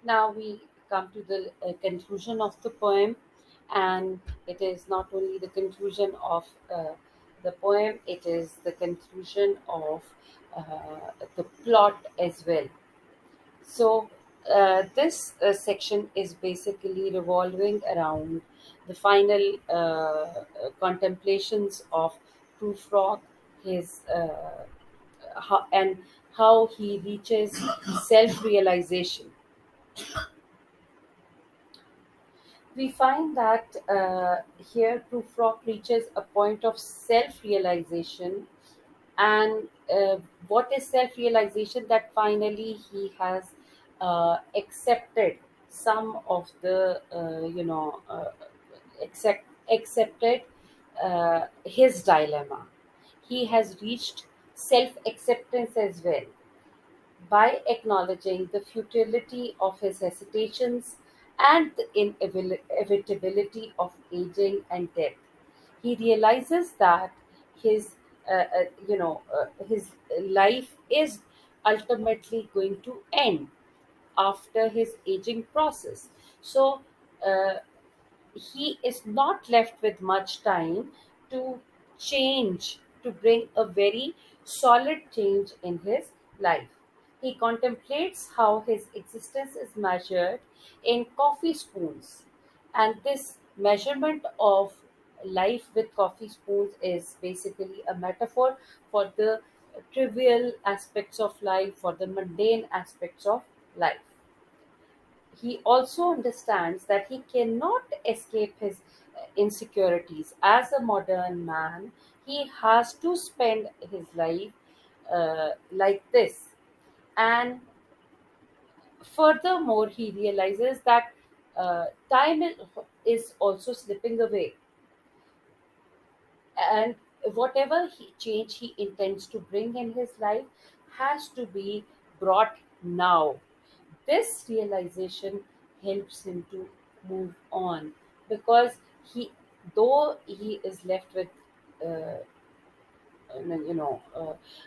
Now we come to the conclusion of the poem, and it is not only the conclusion of the poem, it is the conclusion of the plot as well. So, this section is basically revolving around the final contemplations of Prufrock, his and how he reaches self realization. We find that here Prufrock reaches a point of self realization, and what is self realization? That finally he has accepted some of the accepted his dilemma. He has reached self acceptance as well by acknowledging the futility of his hesitations and the inevitability of aging and death. He realizes that his his life is ultimately going to end after his aging process. So uh, he is not left with much time to change, to bring a very solid change in his life. He contemplates how his existence is measured in coffee spoons, and this measurement of life with coffee spoons is basically a metaphor for the trivial aspects of life, for the mundane aspects of life. He also understands that he cannot escape his insecurities. As a modern man, he has to spend his life like this. And furthermore, he realizes that time is also slipping away, and whatever change he intends to bring in his life has to be brought now. This realization helps him to move on, because he though he is left with uh,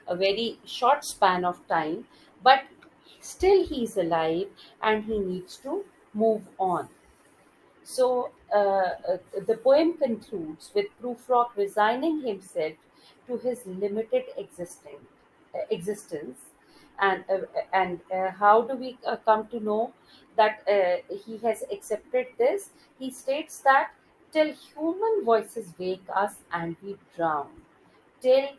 a very short span of time, but still he's alive and he needs to move on. So the poem concludes with Prufrock resigning himself to his limited existence, and how do we come to know that he has accepted this? He states that till human voices wake us and we drown, till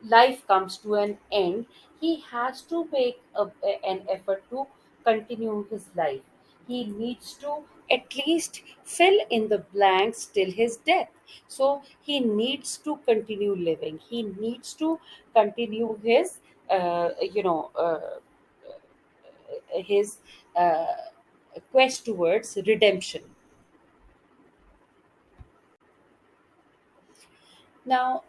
life comes to an end, he has to make an effort to continue his life. He needs to at least fill in the blanks till his death. So he needs to continue living. He needs to continue his, uh, you know, uh, his uh, quest towards redemption. Now,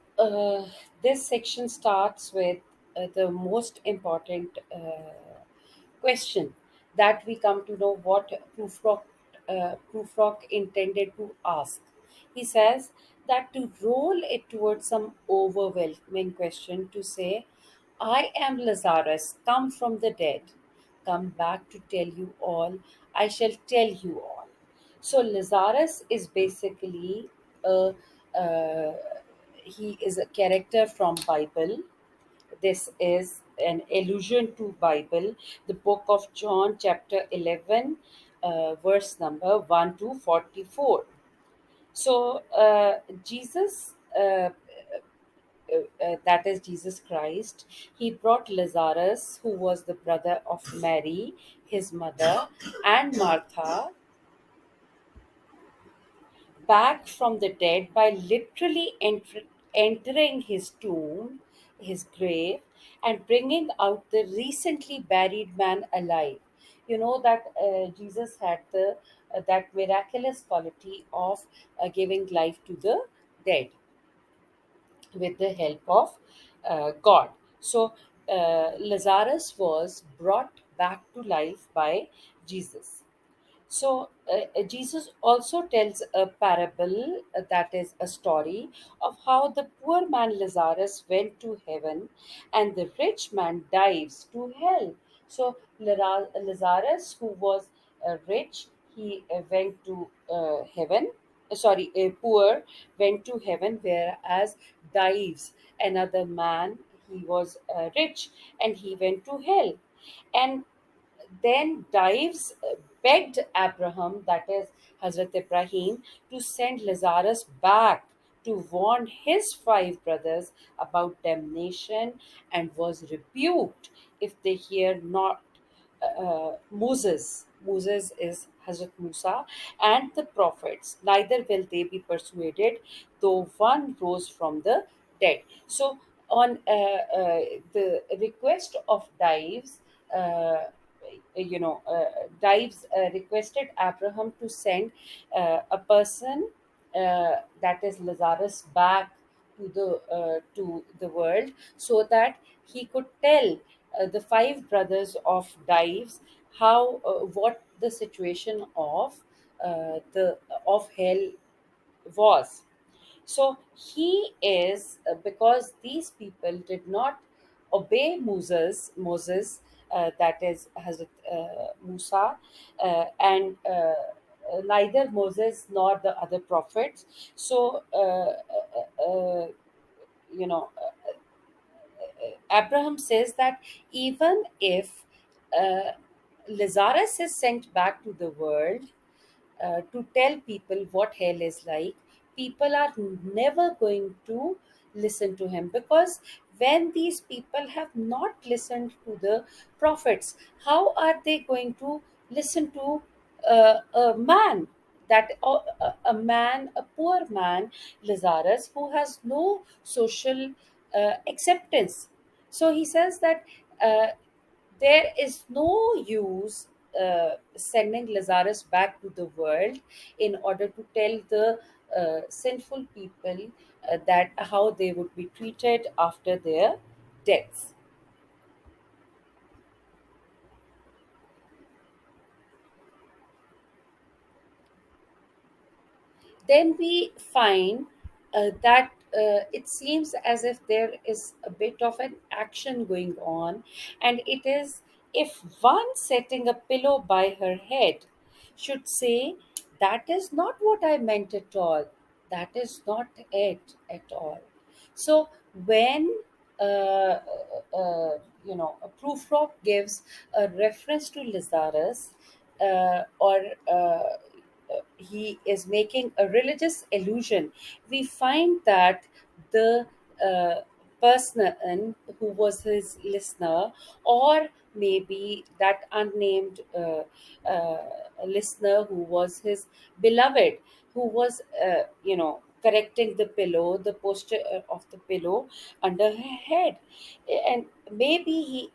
this section starts with the most important question that we come to know what Prufrock intended to ask. He says that to roll it towards some overwhelming question, to say, I am Lazarus, come from the dead, come back to tell you all, I shall tell you all. So Lazarus is basically a uh, he is a character from Bible. This is an allusion to Bible, the book of John, chapter 11, verse number 1 to 44. So Jesus, that is Jesus Christ, he brought Lazarus, who was the brother of Mary, his mother, and Martha, back from the dead by literally entering his tomb, his grave, and bringing out the recently buried man alive. You know that Jesus had the that miraculous quality of giving life to the dead with the help of God. So Lazarus was brought back to life by Jesus. So, Jesus also tells a parable, that is, a story of how the poor man Lazarus went to heaven and the rich man dives to hell. So Lazarus, who was rich, he went to heaven. Sorry, poor went to heaven, whereas Dives, another man, he was rich and he went to hell. And then Dives begged Abraham, that is Hazrat Ibrahim, to send Lazarus back to warn his five brothers about damnation, and was rebuked if they hear not Moses. Moses is Hazrat Musa and the prophets. Neither will they be persuaded, though one rose from the dead. So, on the request of Dives, uh, Dives requested Abraham to send a person, that is Lazarus, back to the world, so that he could tell the five brothers of Dives how what the situation the of hell was. So he is, because these people did not obey Moses, that is Hazrat Musa, and neither Moses nor the other prophets. So you know, Abraham says that even if uh, Lazarus is sent back to the world, to tell people what hell is like, people are never going to listen to him, because when these people have not listened to the prophets, how are they going to listen to a man, a man, a poor man, Lazarus, who has no social acceptance? So he says that uh, there is no use sending Lazarus back to the world in order to tell the sinful people that how they would be treated after their deaths. Then we find that it seems as if there is a bit of an action going on, and it is, if one setting a pillow by her head should say, "That is not what I meant at all, that is not it at all." So when a Prufrock gives a reference to Lazarus, or he is making a religious allusion, we find that the uh, person who was his listener, or maybe that unnamed listener who was his beloved, who was correcting the pillow, the posture of the pillow under her head, and maybe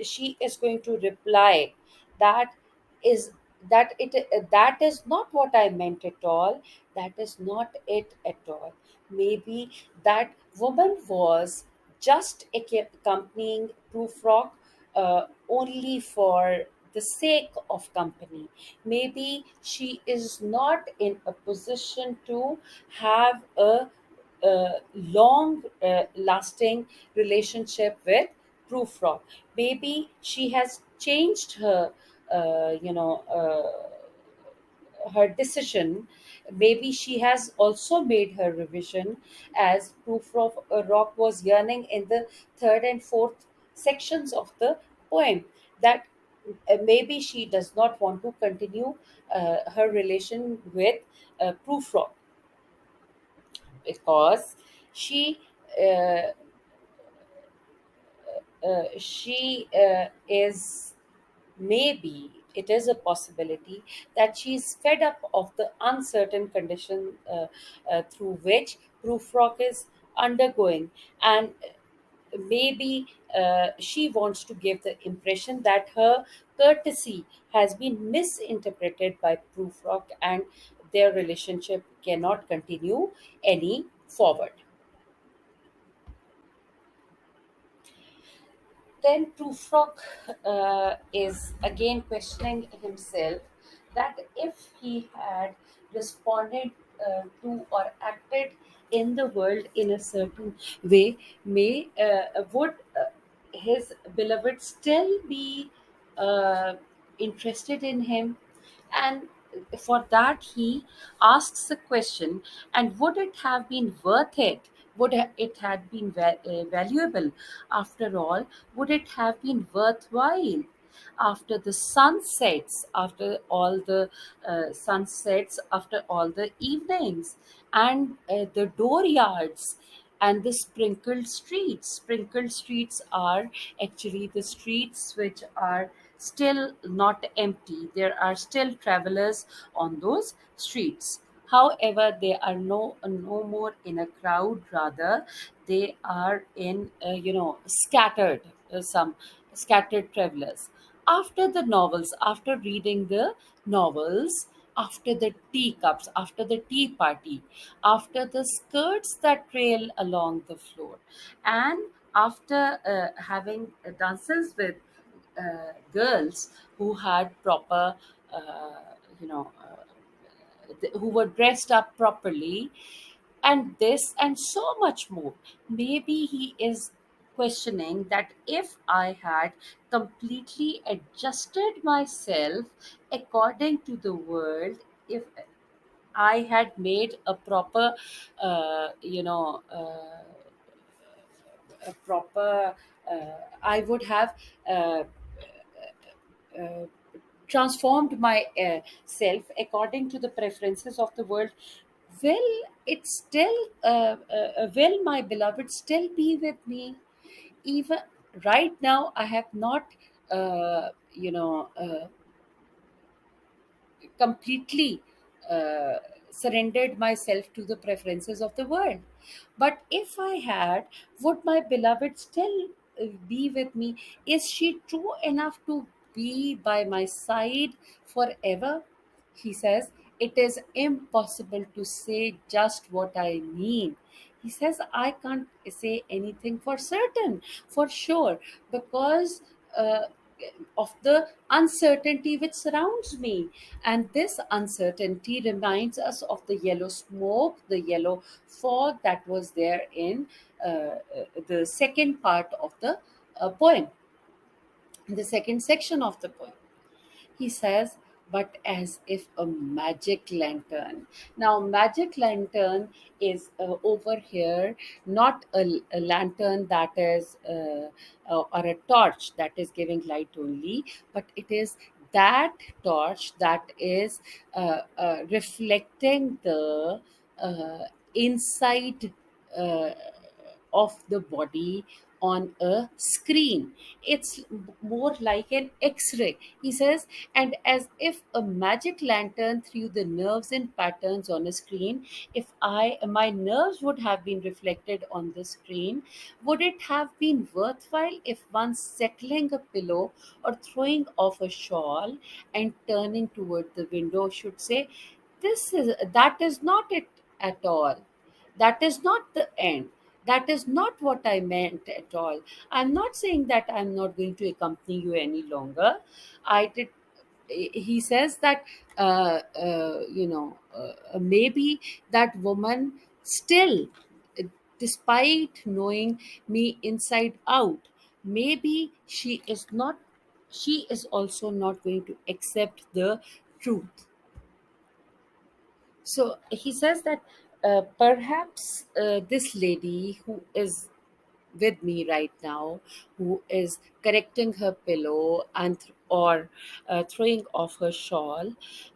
she is going to reply that is that is not what I meant at all, that is not it at all. Maybe that woman was just accompanying Prufrock only for the sake of company. Maybe she is not in a position to have a long lasting relationship with Prufrock. Maybe she has changed her decision. Maybe she has also made her revision, as Proof of Rock was yearning in the third and fourth sections of the poem, that maybe she does not want to continue her relation with Proof Rock, because she uh, is, maybe it is a possibility that she's fed up of the uncertain condition through which Prufrock is undergoing, and maybe she wants to give the impression that her courtesy has been misinterpreted by Prufrock, and their relationship cannot continue any forward. Then Prufrock is again questioning himself, that if he had responded to or acted in the world in a certain way, may would his beloved still be uh, interested in him, and for that he asks a question, and would it have been worth it, it had been valuable after all, would it have been worthwhile after the sunsets, after all the sunsets, after all the evenings, and the dooryards and the sprinkled streets. Sprinkled streets are actually the streets which are still not empty. There are still travelers on those streets. However, they are no more in a crowd. Rather, they are in scattered, some scattered travelers. After the novels, after reading the novels, after the teacups, after the tea party, after the skirts that trail along the floor, and after having dances with girls who had proper, uh, you know, who were dressed up properly, and this and so much more. Maybe he is questioning that if I had completely adjusted myself according to the world, if I had made a proper, a proper, I would have uh, uh, transformed my self according to the preferences of the world, will it still will my beloved still be with me? Even right now I have not completely uh, surrendered myself to the preferences of the world. But if I had, would my beloved still be with me? Is she true enough to be by my side forever? He says, it is impossible to say just what I mean. He says, I can't say anything for certain, for sure, because uh, of the uncertainty which surrounds me. And this uncertainty reminds us of the yellow smoke, the yellow fog that was there in the second part of the poem, the second section of the poem. He says, but as if a magic lantern. Now, magic lantern is over here, not a lantern that is, or a torch that is giving light only, but it is that torch that is reflecting the uh, inside uh, of the body on a screen. It's more like an X-ray, he says, and as if a magic lantern threw the nerves in patterns on a screen. If I my nerves would have been reflected on the screen, would it have been worthwhile if once settling a pillow or throwing off a shawl and turning toward the window should say, this is that is not it at all. That is not the end. That is not what I meant at all. I'm not saying that I'm not going to accompany you any longer. I did. He says that maybe that woman still, despite knowing me inside out, maybe she is also not going to accept the truth. So he says that perhaps this lady who is with me right now, who is correcting her pillow and or throwing off her shawl,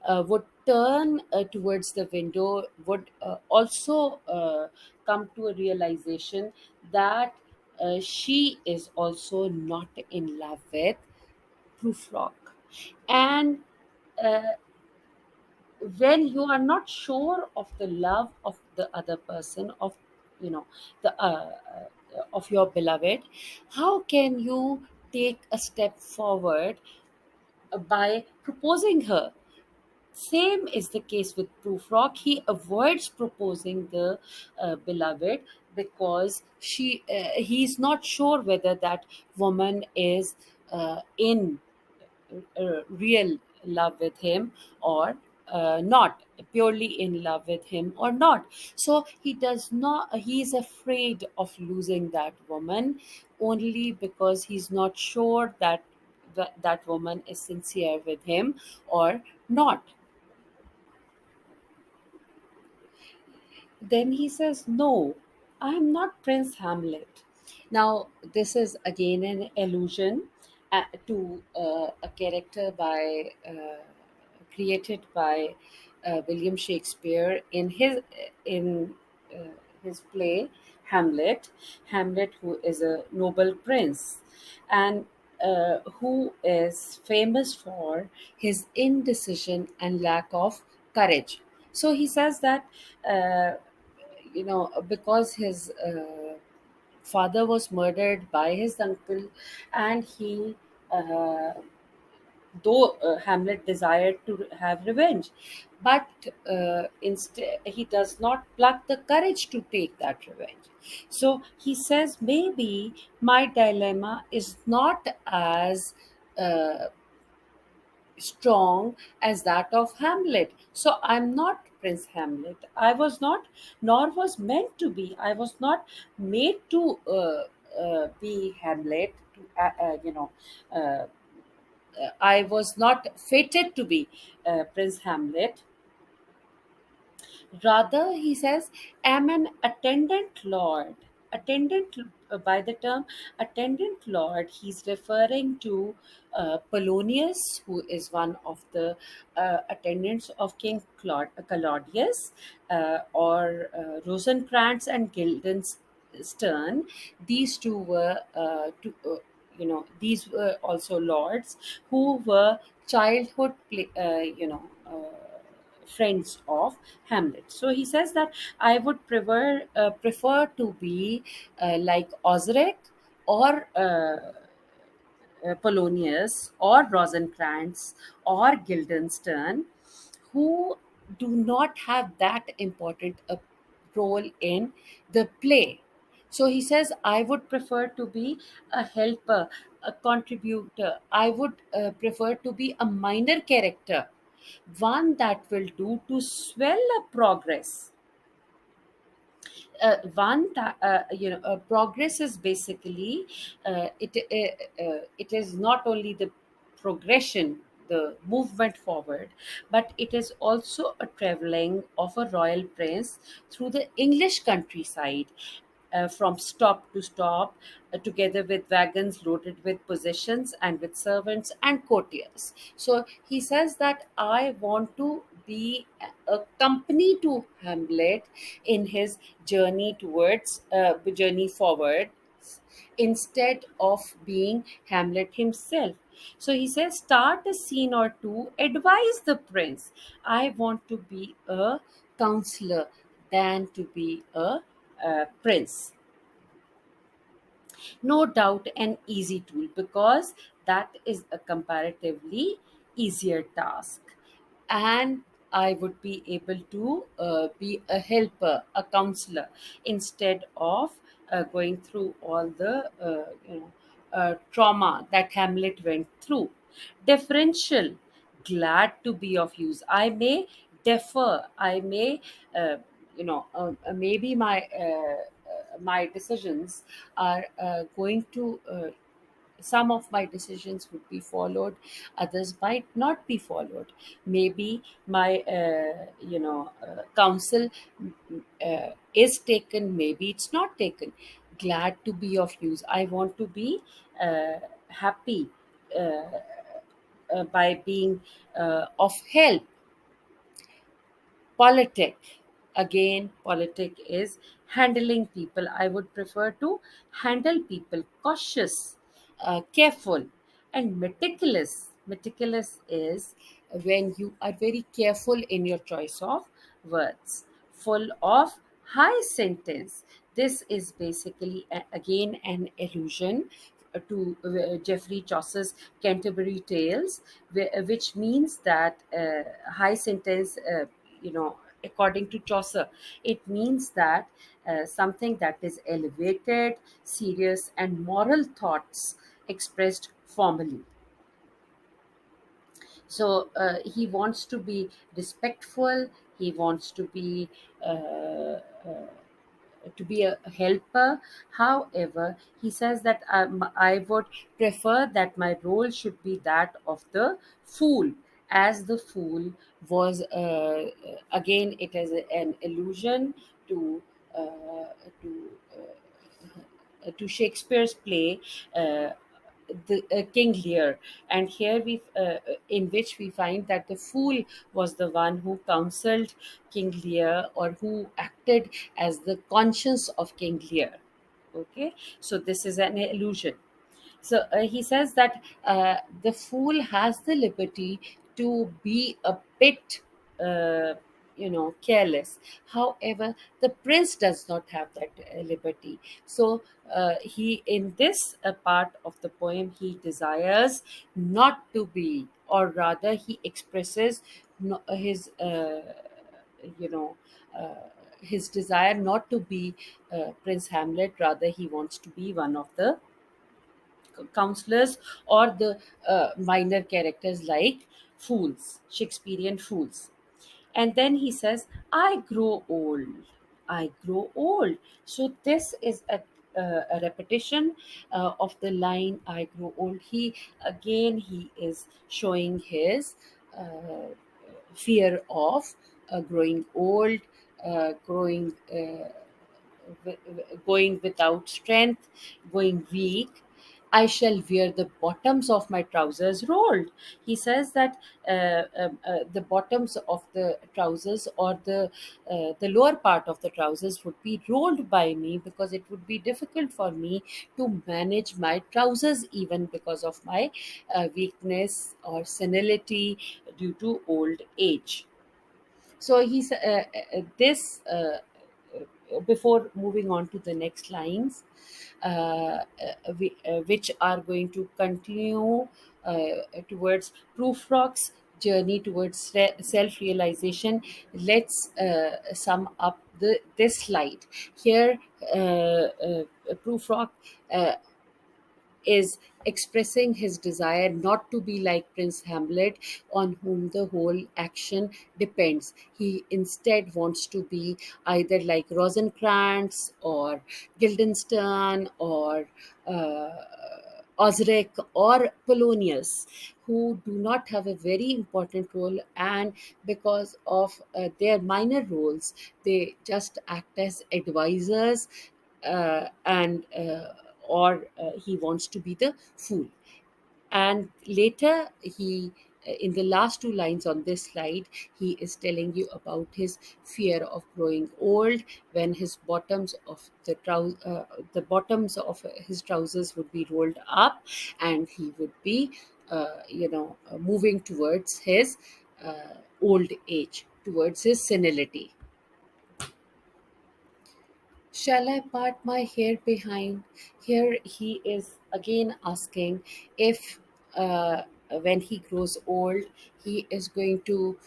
would turn towards the window, would also come to a realization that she is also not in love with Prufrock. And uh, when you are not sure of the love of the other person, of the of your beloved, how can you take a step forward by proposing her? Same is the case with Prufrock. He avoids proposing the beloved because he's not sure whether that woman is in real love with him or not, purely in love with him or not. So he is afraid of losing that woman only because he's not sure that that woman is sincere with him or not. Then he says, "No, I am not Prince Hamlet." Now, this is again an allusion to a character created by William Shakespeare in his play Hamlet. Hamlet, who is a noble prince, and who is famous for his indecision and lack of courage. So he says that uh, because his father was murdered by his uncle, and he uh, though Hamlet desired to have revenge, but instead he does not pluck the courage to take that revenge. So he says, maybe my dilemma is not as uh, strong as that of Hamlet. So I'm not Prince Hamlet. I was not, nor was meant to be. I was not made to be Hamlet. Uh, I was not fated to be Prince Hamlet. Rather, he says, am an attendant lord. Attendant, by the term attendant lord, he's referring to Polonius, who is one of the attendants of King Claudius, or Rosencrantz and Guildenstern. These two were, these were also lords who were childhood, friends of Hamlet. So he says that I would prefer to be like Osric or Polonius or Rosencrantz or Guildenstern, who do not have that important a role in the play. So he says, I would prefer to be a helper, a contributor. I would prefer to be a minor character, one that will do to swell a progress. Progress is basically it is not only the progression, the movement forward, but it is also a traveling of a royal prince through the English countryside, from stop to stop, together with wagons loaded with possessions and with servants and courtiers. So he says that I want to be a company to Hamlet in his journey forward, instead of being Hamlet himself. So he says, start a scene or two, advise the prince. I want to be a counselor than to be a prince. No doubt an easy tool, because that is a comparatively easier task. And I would be able to be a helper, a counselor, instead of going through all the trauma that Hamlet went through. Differential, glad to be of use. I may defer. I may, maybe my decisions are going to. Some of my decisions would be followed, others might not be followed. Maybe my counsel is taken, maybe it's not taken. Glad to be of use. I want to be happy uh, by being of help. Politic, again, politic is handling people. I would prefer to handle people. Cautious, careful, and meticulous is when you are very careful in your choice of words. Full of high sentence, this is basically again an allusion to Geoffrey Chaucer's Canterbury Tales, which means that high sentence, according to Chaucer, it means that something that is elevated, serious, and moral thoughts expressed formally. So he wants to be respectful, he wants to be uh, to be a helper. However, he says that I would prefer that my role should be that of the fool, as the fool was, again, it is an allusion to to to Shakespeare's play, uh, the King Lear, and here in which we find that the fool was the one who counseled King Lear, or who acted as the conscience of King Lear. Okay, so this is an illusion. So he says that the fool has the liberty to be a bit, uh, careless. However, the prince does not have that liberty. So he, in this part of the poem, he desires not to be, or rather, he expresses his, you know. His desire not to be Prince Hamlet, rather, he wants to be one of the counselors, or the minor characters like fools, Shakespearean fools. And then he says, I grow old. I grow old. So this is a repetition of the line, I grow old. He is showing his fear of growing old, growing going without strength, going weak. I shall wear the bottoms of my trousers rolled. He says that the bottoms of the trousers, or the lower part of the trousers, would be rolled by me, because it would be difficult for me to manage my trousers, even because of my weakness or senility due to old age. So he's this before moving on to the next lines, which are going to continue towards Prufrock's journey towards self-realization. Let's sum up this slide here. Prufrock uh, is expressing his desire not to be like Prince Hamlet, on whom the whole action depends. He instead wants to be either like Rosencrantz, or Guildenstern, or uh, Osric, or Polonius, who do not have a very important role, and because of their minor roles, they just act as advisors, and or he wants to be the fool. And later, in the last two lines on this slide, he is telling you about his fear of growing old, when the bottoms of his trousers would be rolled up, and he would be moving towards his old age, towards his senility. Shall I part my hair behind? Here he is again asking if, when he grows old, he is going to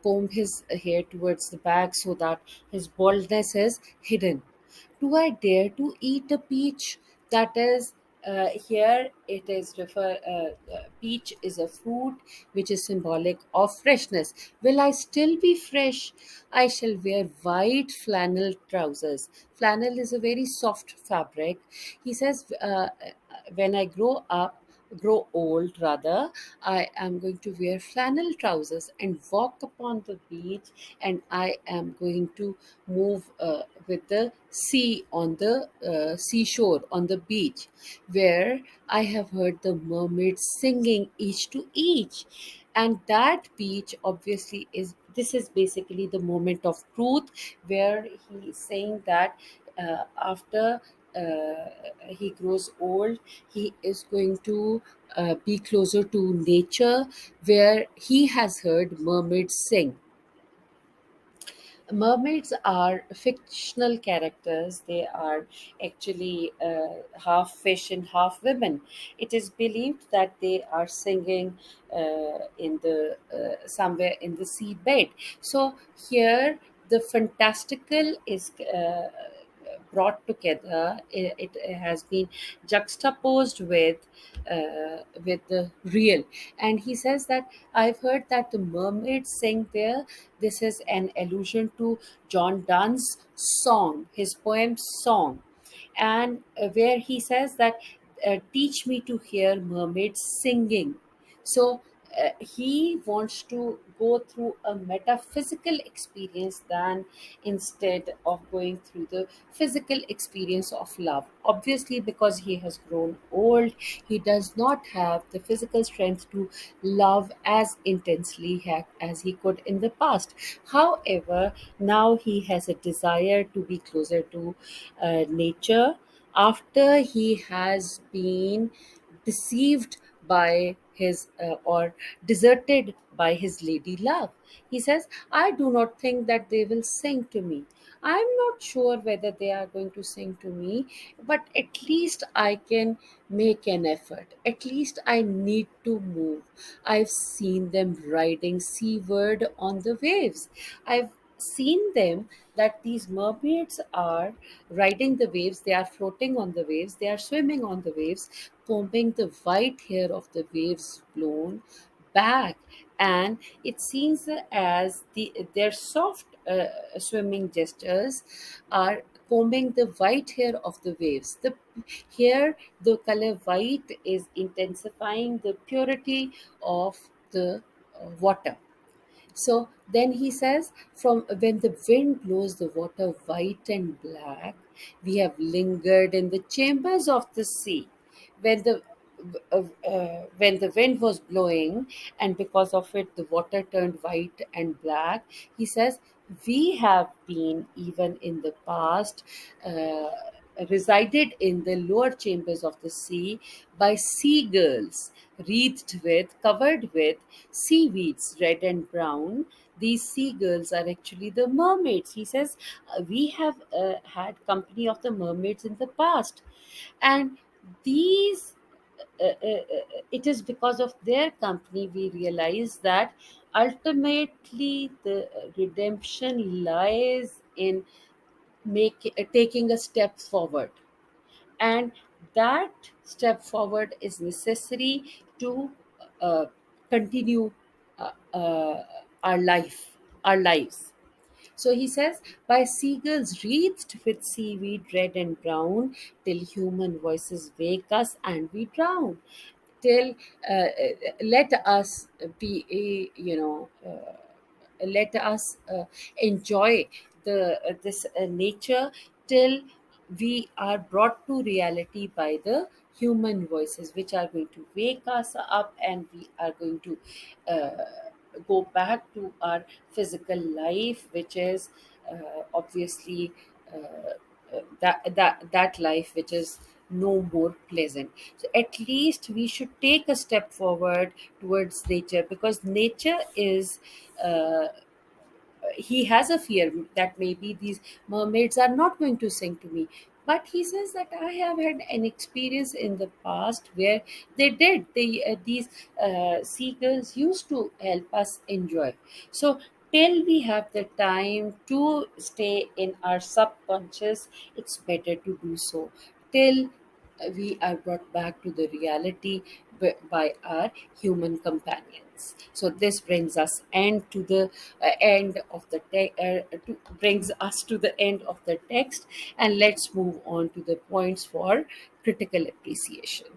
comb his hair towards the back, so that his baldness is hidden. Do I dare to eat a peach? That is, here it is peach is a fruit which is symbolic of freshness. Will I still be fresh? I shall wear white flannel trousers. Flannel is a very soft fabric. He says, when I grow old rather, I am going to wear flannel trousers and walk upon the beach, and I am going to move with the sea on the seashore, on the beach, where I have heard the mermaids singing each to each. And that beach, obviously, is this is basically the moment of truth, where he is saying that after he grows old, he is going to be closer to nature, where he has heard mermaids sing. Mermaids are fictional characters. They are actually half fish and half women. It is believed that they are singing in the somewhere in the seabed. So here the fantastical is brought together. It has been juxtaposed with the real. And he says that I've heard that the mermaids sing there. This is an allusion to John Donne's song, his poem Song, and where he says that teach me to hear mermaids singing. So he wants to go through a metaphysical experience than instead of going through the physical experience of love. Obviously, because he has grown old, he does not have the physical strength to love as intensely as he could in the past. However, now he has a desire to be closer to nature after he has been deceived by his or deserted by his lady love. He says, I do not think that they will sing to me. I'm not sure whether they are going to sing to me, but at least I can make an effort. At least I need to move. I've seen them riding seaward on the waves. I've seen them that these mermaids are riding the waves, they are floating on the waves, they are swimming on the waves, combing the white hair of the waves blown back. And it seems as their soft swimming gestures are combing the white hair of the waves. Here the color white is intensifying the purity of the water. So then he says, from when the wind blows the water white and black, we have lingered in the chambers of the sea. When the wind was blowing, and because of it, the water turned white and black. He says, we have been even in the past. Resided in the lower chambers of the sea by seagulls covered with seaweeds, red and brown. These seagulls are actually the mermaids. He says, we have had company of the mermaids in the past. And these it is because of their company we realize that ultimately the redemption lies in taking a step forward, and that step forward is necessary to uh, continue uh, uh, our lives. So he says, by seagulls wreathed with seaweed red and brown, till human voices wake us and we drown. Till let us be, let us enjoy this nature till we are brought to reality by the human voices, which are going to wake us up, and we are going to uh, go back to our physical life, which is obviously that life which is no more pleasant. So at least we should take a step forward towards nature, because nature is he has a fear that maybe these mermaids are not going to sing to me. But he says that I have had an experience in the past where these seagulls used to help us enjoy. So till we have the time to stay in our subconscious, it's better to do so. Till we are brought back to the reality by our human companions. So this brings us end to the end of the brings us to the end of the text, and let's move on to the points for critical appreciation.